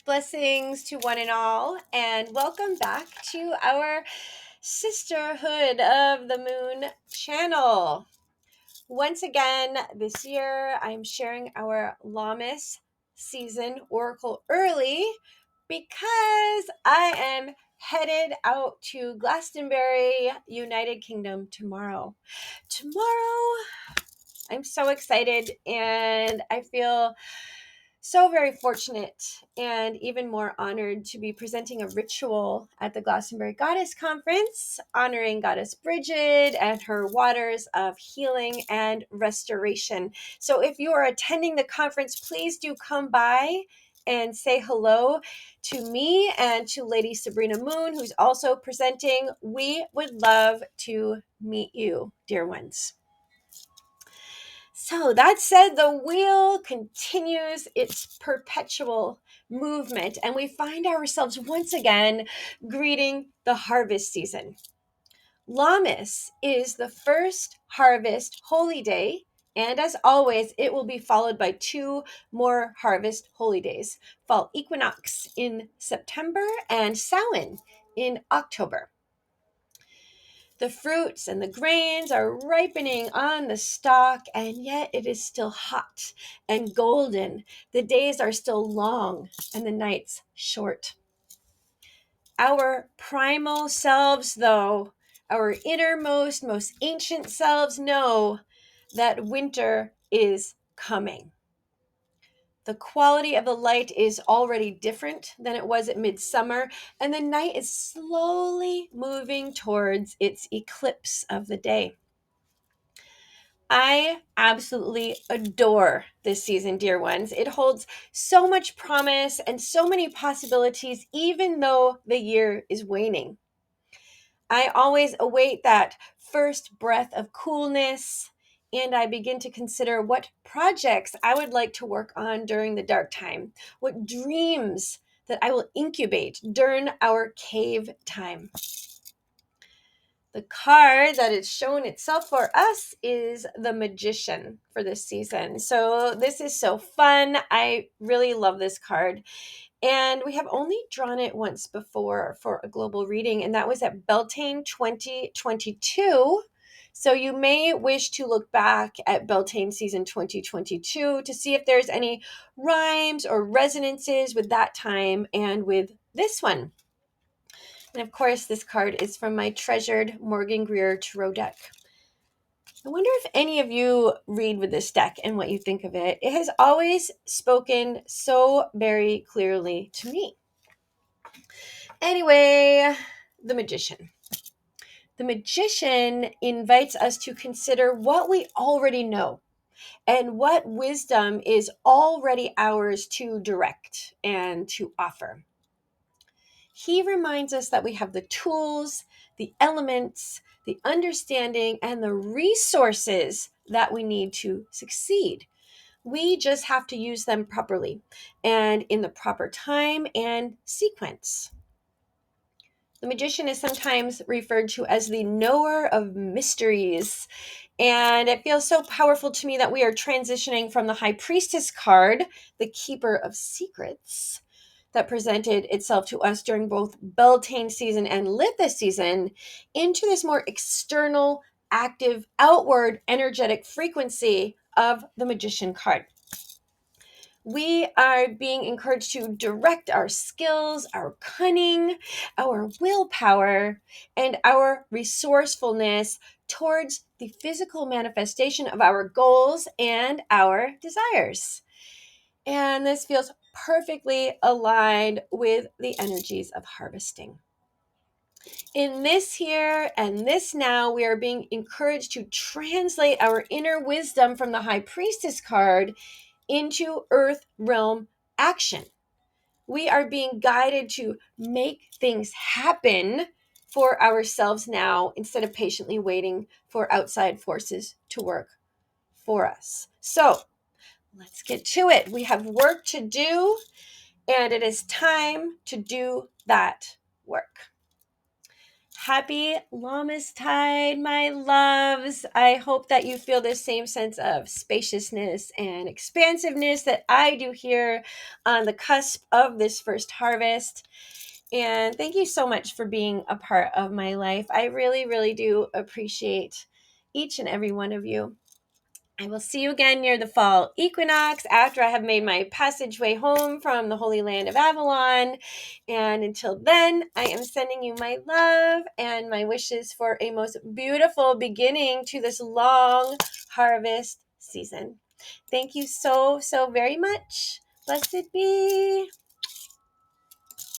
Blessings to one and all, and welcome back to our Sisterhood of the Moon channel. Once again, this year I'm sharing our Lammas season oracle early because I am headed out to Glastonbury, United Kingdom tomorrow. I'm so excited and I feel so very fortunate and even more honored to be presenting a ritual at the Glastonbury Goddess Conference, honoring Goddess Bridget and her waters of healing and restoration. So if you are attending the conference, please do come by and say hello to me and to Lady Sabrina Moon, who's also presenting. We would love to meet you, dear ones. So that said, the wheel continues its perpetual movement, and we find ourselves once again greeting the harvest season. Lammas is the first harvest holy day, and as always, it will be followed by two more harvest holy days: fall equinox in September and Samhain in October. The fruits and the grains are ripening on the stalk, and yet it is still hot and golden. The days are still long and the nights short. Our primal selves, though, our innermost, most ancient selves, know that winter is coming. The quality of the light is already different than it was at midsummer, and the night is slowly moving towards its eclipse of the day. I absolutely adore this season, dear ones. It holds so much promise and so many possibilities, even though the year is waning. I always await that first breath of coolness, and I begin to consider what projects I would like to work on during the dark time, what dreams that I will incubate during our cave time. The card that is shown itself for us is the Magician for this season. So this is so fun. I really love this card. And we have only drawn it once before for a global reading, and that was at Beltane 2022. So you may wish to look back at Beltane season 2022 to see if there's any rhymes or resonances with that time and with this one. And of course, this card is from my treasured Morgan Greer Tarot deck. I wonder if any of you read with this deck and what you think of it. It has always spoken so very clearly to me. Anyway, the Magician. The Magician invites us to consider what we already know and what wisdom is already ours to direct and to offer. He reminds us that we have the tools, the elements, the understanding, and the resources that we need to succeed. We just have to use them properly and in the proper time and sequence. The Magician is sometimes referred to as the knower of mysteries. And it feels so powerful to me that we are transitioning from the High Priestess card, the Keeper of Secrets, that presented itself to us during both Beltane season and Lithis season, into this more external, active, outward, energetic frequency of the Magician card. We are being encouraged to direct our skills, our cunning, our willpower, and our resourcefulness towards the physical manifestation of our goals and our desires. And this feels perfectly aligned with the energies of harvesting. In this here and this now, we are being encouraged to translate our inner wisdom from the High Priestess card into Earth realm action. We are being guided to make things happen for ourselves now instead of patiently waiting for outside forces to work for us. So let's get to it. We have work to do, and it is time to do that work. Happy Lammas Tide, my loves. I hope that you feel the same sense of spaciousness and expansiveness that I do here on the cusp of this first harvest. And thank you so much for being a part of my life. I really, really do appreciate each and every one of you. I will see you again near the fall equinox after I have made my passageway home from the Holy Land of Avalon. And until then, I am sending you my love and my wishes for a most beautiful beginning to this long harvest season. Thank you so, so very much. Blessed be.